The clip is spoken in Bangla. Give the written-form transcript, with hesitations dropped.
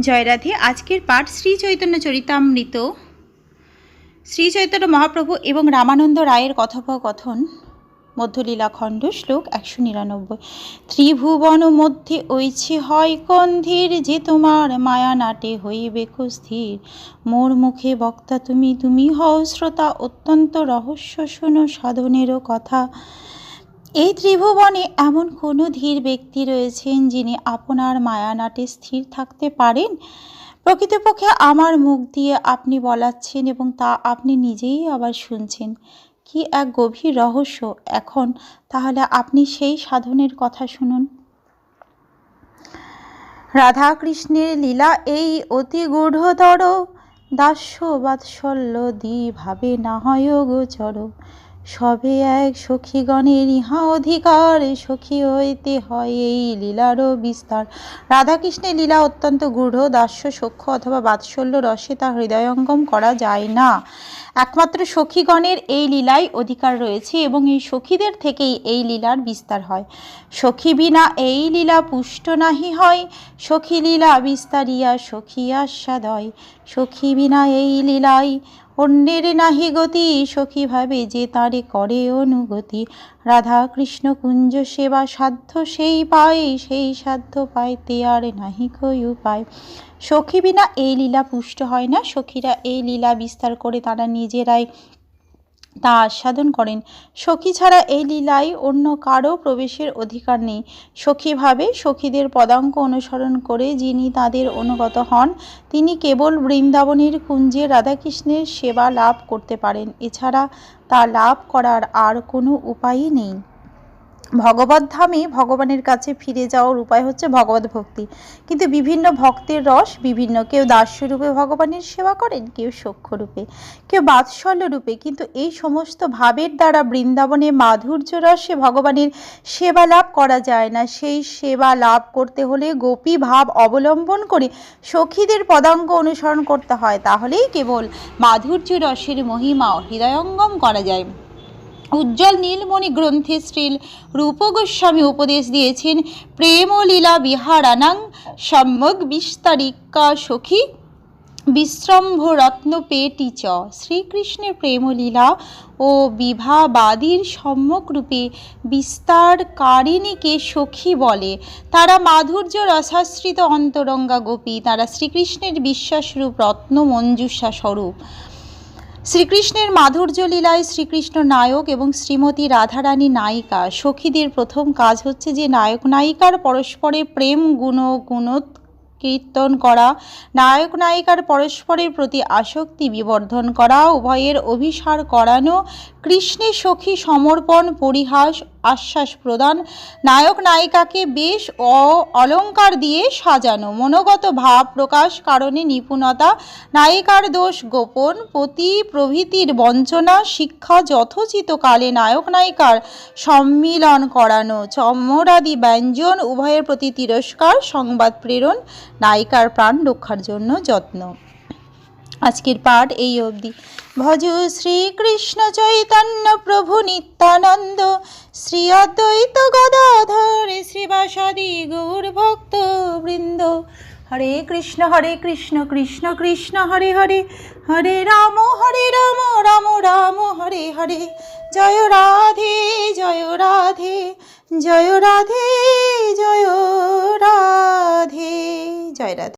জয় রাধে। আজকের পাঠ শ্রী চৈতন্য চরিতামৃত, শ্রী চৈতন্য মহাপ্রভু এবং রামানন্দ রায়ের কথোপকথন, মধ্যলীলা খণ্ড, শ্লোক 199। ত্রিভুবন মধ্যে ঐছে হয় কন্ধীর, যে তোমার মায়া নাটে হইবে স্থির। মোর মুখে বক্তা তুমি, তুমি হও শ্রোতা, অত্যন্ত রহস্য শোনো সাধনেরও কথা। এই ত্রিভুবনে এমন কোনো ধীর ব্যক্তি রয়েছেন যিনি আপনার মায়ানাটে স্থির থাকতে পারেন? প্রকৃতপক্ষে আমার মুখ দিয়ে আপনি বলাচ্ছেন এবং তা আপনি নিজেই আবার শুনছেন। কি এক গভীর রহস্য! এখন তাহলে আপনি সেই সাধনের কথা শুনুন। রাধা কৃষ্ণের লীলা এই অতি গূঢ়তর, দাস্য বাৎসল্য দ্বিভাবে না হয় গোচর। সবে এক সখীগণের ইহা অধিকার, সখী হইতে হয় এই লীলারও বিস্তার। রাধাকৃষ্ণের লীলা অত্যন্ত গূঢ়, দাস্য, সখ্য অথবা বাৎসল্য রসে তা হৃদয়ঙ্গম করা যায় না। একমাত্র সখীগণের এই লীলাই অধিকার রয়েছে এবং এই সখীদের থেকেই এই লীলার বিস্তার হয়। সখী বিনা এই লীলা পুষ্ট নাহি হয়, সখী লীলা বিস্তারিয়া সখী আস্বাদয়। সখী বিনা এই লীলাই অন্যের নাহি গতি, সখী ভাবে যে তারে করে অনুগতি। রাধা কৃষ্ণ কুঞ্জ সেবা সাধ্য সেই পায়, সেই সাধ্য পাইতে আর নাহি কই উপায়। সখী বিনা এই লীলা পুষ্ট হয় না। সখীরা এই লীলা বিস্তার করে তারা নিজেরাই তা আস্বাদন করেন। সখী ছাড়া এই লীলায় অন্য কারও প্রবেশের অধিকার নেই। সখীভাবে সখীদের পদাঙ্ক অনুসরণ করে যিনি তাদের অনুগত হন, তিনি কেবল বৃন্দাবনের কুঞ্জে রাধাকৃষ্ণের সেবা লাভ করতে পারেন। এছাড়া তা লাভ করার আর কোনো উপায়ই নেই। ভগবত ধামে ভগবানের কাছে ফিরে যাওয়ার উপায় হচ্ছে ভগবত ভক্তি। কিন্তু বিভিন্ন ভক্তের রস বিভিন্ন। কেউ দাস্যরূপে ভগবানের সেবা করেন, কেউ সখ্যরূপে, কেউ বাৎসল্য রূপে। কিন্তু এই সমস্ত ভাবের দ্বারা বৃন্দাবনে মাধুর্য রসে ভগবানের সেবা লাভ করা যায় না। সেই সেবা লাভ করতে হলে গোপী ভাব অবলম্বন করে সখীদের পদাঙ্ক অনুসরণ করতে হয়। তাহলেই কেবল মাধুর্য রসের মহিমা হৃদয়ঙ্গম করা যায়। উজ্জ্বল নীলমণি গ্রন্থে শ্রীল রূপ গোস্বামী উপদেশ দিয়েছেন, প্রেম লীলা বিহারানাং সম্যক বিস্তারিকা সখী বিশ্রম্ভ রত্ন পেটি চ। শ্রীকৃষ্ণের প্রেমলীলা ও বিভাবাদীর সম্যক রূপে বিস্তারকারিণীকে সখী বলে। তারা মাধুর্য রসাশ্রিত অন্তরঙ্গা গোপী, তারা শ্রীকৃষ্ণের বিশ্বাসরূপ রত্ন মঞ্জুষা স্বরূপ। শ্রীকৃষ্ণের মাধুর্য লীলায় শ্রীকৃষ্ণ নায়ক এবং শ্রীমতী রাধারানী নায়িকা। সখীদের প্রথম কাজ হচ্ছে যে নায়ক নায়িকার পরস্পরের প্রেম কীর্তন করা, নায়ক নায়িকার পরস্পরের প্রতি আসক্তি বিবর্ধন করা, উভয়ের অভিসার করানো, কৃষ্ণের সখী সমর্পণ, পরিহাস, আশ্বাস প্রদান, নায়ক নায়িকাকে বেশ অলঙ্কার দিয়ে সাজানো, মনোগত ভাব প্রকাশ কারণে নিপুণতা, নায়িকার দোষ গোপন, পতি প্রভৃতির বঞ্চনা, শিক্ষা, যথোচিত কালে নায়ক নায়িকার সম্মিলন করানো, চমরাদি ব্যঞ্জন, উভয়ের প্রতি তিরস্কার, সংবাদ প্রেরণ, নায়িকার প্রাণ রক্ষার জন্য যত্ন। আজকের পাঠ এই অবধি। ভজ শ্রীকৃষ্ণ চৈতন্য প্রভু নিত্যানন্দ, শ্রী অদ্বৈত গদাধর শ্রীবাসাদি গৌর ভক্ত বৃন্দ। হরে কৃষ্ণ কৃষ্ণ কৃষ্ণ হরে হরে, হরে রাম রাম রাম হরে হরে। জয় রাধে জয় রাধে জয় রাধে জয় রাধে। জয় রাধে।